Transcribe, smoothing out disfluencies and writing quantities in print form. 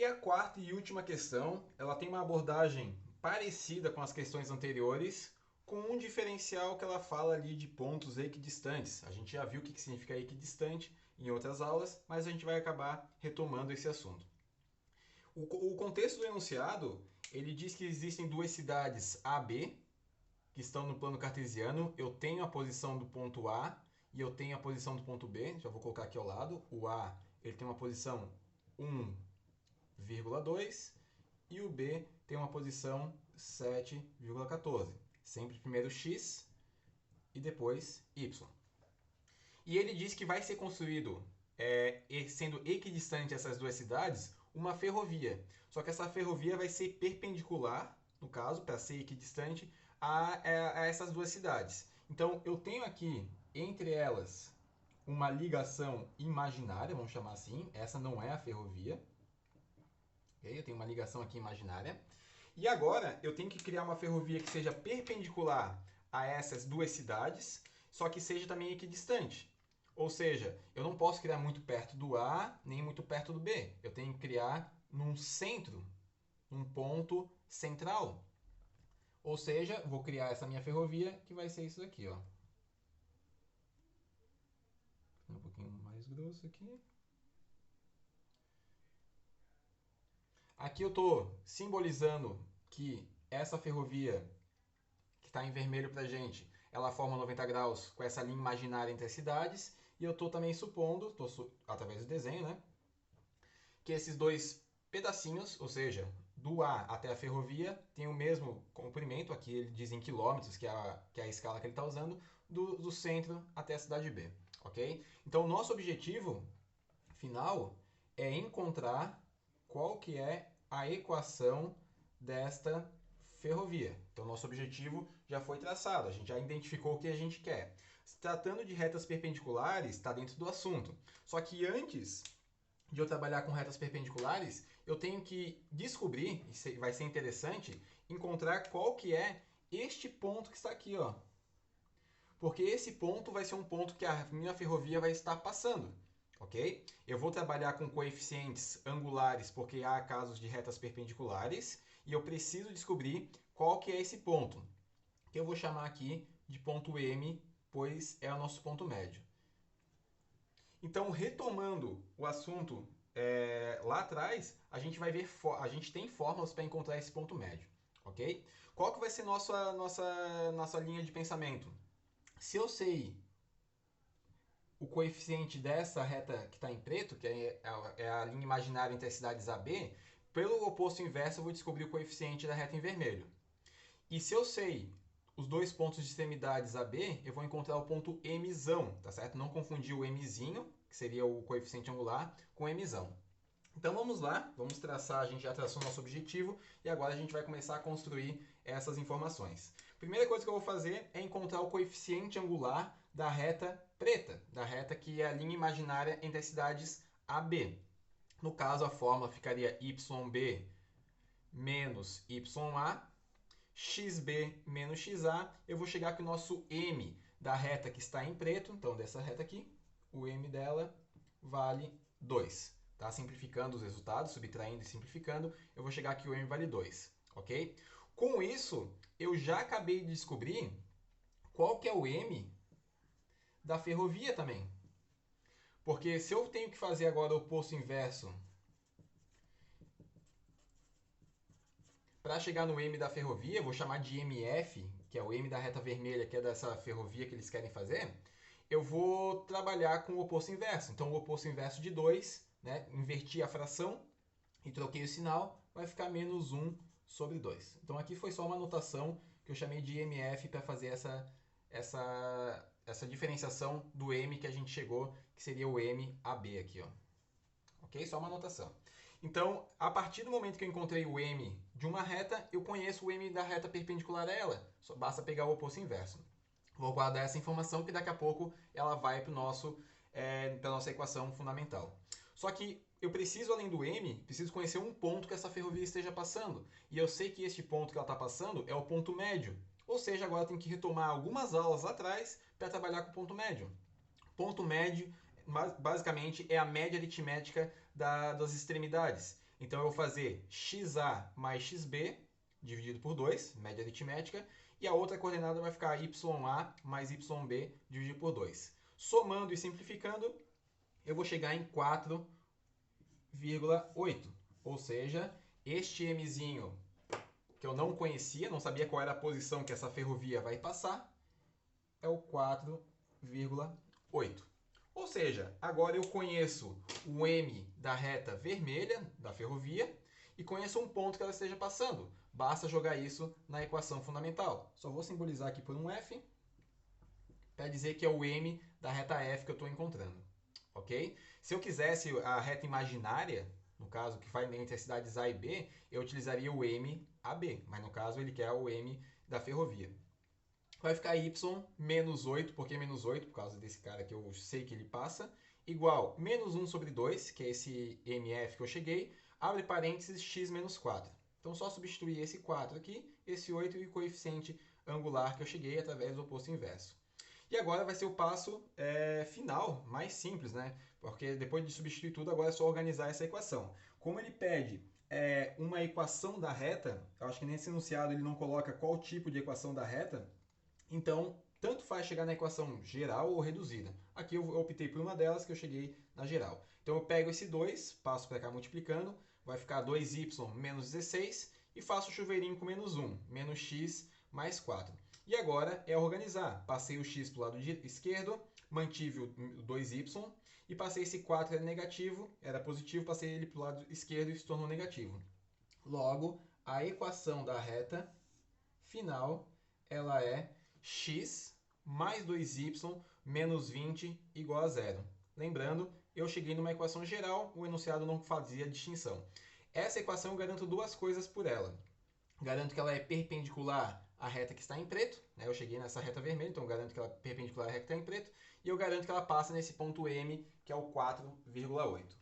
E a quarta e última questão, ela tem uma abordagem parecida com as questões anteriores, com um diferencial que ela fala ali de pontos equidistantes. A gente já viu o que significa equidistante em outras aulas, mas a gente vai acabar retomando esse assunto. O contexto do enunciado, ele diz que existem duas cidades A, B, que estão no plano cartesiano. Eu tenho a posição do ponto A e eu tenho a posição do ponto B. Já vou colocar aqui ao lado. O A, ele tem uma posição 1,2 e o B tem uma posição 7,14. Sempre primeiro x e depois y. E ele diz que vai ser construído, sendo equidistante essas duas cidades, uma ferrovia. Só que essa ferrovia vai ser perpendicular, no caso, para ser equidistante, a essas duas cidades. Então, eu tenho aqui, entre elas, uma ligação imaginária, vamos chamar assim. Essa não é a ferrovia. Okay? Eu tenho uma ligação aqui imaginária. E agora, eu tenho que criar uma ferrovia que seja perpendicular a essas duas cidades, só que seja também equidistante. Ou seja, eu não posso criar muito perto do A, nem muito perto do B. Eu tenho que criar num centro, num ponto central. Ou seja, vou criar essa minha ferrovia, que vai ser isso aqui, ó. Um pouquinho mais grosso aqui. Aqui eu estou simbolizando que essa ferrovia, que está em vermelho para a gente, ela forma 90 graus com essa linha imaginária entre as cidades. E eu estou também supondo, através do desenho, né, que esses dois pedacinhos, ou seja, do A até a ferrovia, tem o mesmo comprimento, aqui ele diz em quilômetros, que é a escala que ele está usando, do centro até a cidade B. Ok? Então, o nosso objetivo final é encontrar qual que é a equação desta ferrovia. Então, nosso objetivo já foi traçado, a gente já identificou o que a gente quer. Se tratando de retas perpendiculares, está dentro do assunto. Só que antes de eu trabalhar com retas perpendiculares, eu tenho que descobrir, e vai ser interessante, encontrar qual que é este ponto que está aqui, ó. Porque esse ponto vai ser um ponto que a minha ferrovia vai estar passando, ok? Eu vou trabalhar com coeficientes angulares porque há casos de retas perpendiculares e eu preciso descobrir qual que é esse ponto, que eu vou chamar aqui de ponto M, pois é o nosso ponto médio. Então, retomando o assunto lá atrás, a gente vai ver, a gente tem fórmulas para encontrar esse ponto médio, ok? Qual que vai ser nossa linha de pensamento? Se eu sei o coeficiente dessa reta que está em preto, que é a linha imaginária entre as cidades A e B, pelo oposto inverso eu vou descobrir o coeficiente da reta em vermelho. E se eu sei os dois pontos de extremidades AB, eu vou encontrar o ponto Mzão, tá certo? Não confundir o Mzinho, que seria o coeficiente angular, com o Mzão. Então vamos lá, vamos traçar, a gente já traçou nosso objetivo e agora a gente vai começar a construir essas informações. Primeira coisa que eu vou fazer é encontrar o coeficiente angular da reta preta, da reta que é a linha imaginária entre as cidades AB. No caso, a fórmula ficaria YB menos YA, XB menos XA. Eu vou chegar que o nosso M da reta que está em preto, então dessa reta aqui, o M dela vale 2. Tá? Simplificando os resultados, subtraindo e simplificando, eu vou chegar que o M vale 2. Ok? Com isso, eu já acabei de descobrir qual que é o M da ferrovia também. Porque se eu tenho que fazer agora o oposto inverso para chegar no M da ferrovia, eu vou chamar de MF, que é o M da reta vermelha, que é dessa ferrovia que eles querem fazer, eu vou trabalhar com o oposto inverso. Então, o oposto inverso de 2, né, inverti a fração e troquei o sinal, vai ficar menos 1 sobre 2. Então, aqui foi só uma anotação que eu chamei de MF para fazer essa diferenciação do M que a gente chegou, que seria o MAB aqui, ó. Ok? Só uma anotação. Então, a partir do momento que eu encontrei o M de uma reta, eu conheço o M da reta perpendicular a ela. Só basta pegar o oposto inverso. Vou guardar essa informação que daqui a pouco ela vai para a nossa equação fundamental. Só que eu preciso, além do M, preciso conhecer um ponto que essa ferrovia esteja passando. E eu sei que este ponto que ela está passando é o ponto médio. Ou seja, agora eu tenho que retomar algumas aulas atrás para trabalhar com o ponto médio. Ponto médio, basicamente, é a média aritmética das extremidades. Então eu vou fazer xa mais xb dividido por 2, média aritmética, e a outra coordenada vai ficar ya mais yb dividido por 2. Somando e simplificando, eu vou chegar em 4,8. Ou seja, este mzinho que eu não conhecia, não sabia qual era a posição que essa ferrovia vai passar, é o 4,8. Ou seja, agora eu conheço o M da reta vermelha da ferrovia e conheço um ponto que ela esteja passando. Basta jogar isso na equação fundamental. Só vou simbolizar aqui por um F para dizer que é o M da reta F que eu estou encontrando. Ok? Se eu quisesse a reta imaginária, no caso que vai entre as cidades A e B, eu utilizaria o MAB, mas no caso ele quer o M da ferrovia. Vai ficar y menos 8, por que menos 8? Por causa desse cara que eu sei que ele passa, igual menos 1 sobre 2, que é esse MF que eu cheguei, abre parênteses, x menos 4. Então só substituir esse 4 aqui, esse 8 e o coeficiente angular que eu cheguei através do oposto inverso. E agora vai ser o passo final, mais simples, né? Porque depois de substituir tudo, agora é só organizar essa equação. Como ele pede uma equação da reta, eu acho que nesse enunciado ele não coloca qual tipo de equação da reta, então tanto faz chegar na equação geral ou reduzida. Aqui eu optei por uma delas, que eu cheguei na geral. Então eu pego esse 2, passo para cá multiplicando, vai ficar 2y menos 16, e faço o chuveirinho com menos 1, menos x mais 4. E agora é organizar. Passei o x para o lado esquerdo, mantive o 2y, e passei esse 4 era negativo, era positivo, passei ele para o lado esquerdo e se tornou negativo. Logo, a equação da reta final, ela é x mais 2y menos 20 igual a zero. Lembrando, eu cheguei numa equação geral, o enunciado não fazia distinção. Essa equação eu garanto duas coisas por ela. Garanto que ela é perpendicular à reta que está em preto, né? Eu cheguei nessa reta vermelha, então eu garanto que ela é perpendicular à reta que está em preto, e eu garanto que ela passa nesse ponto M, que é o 4,8.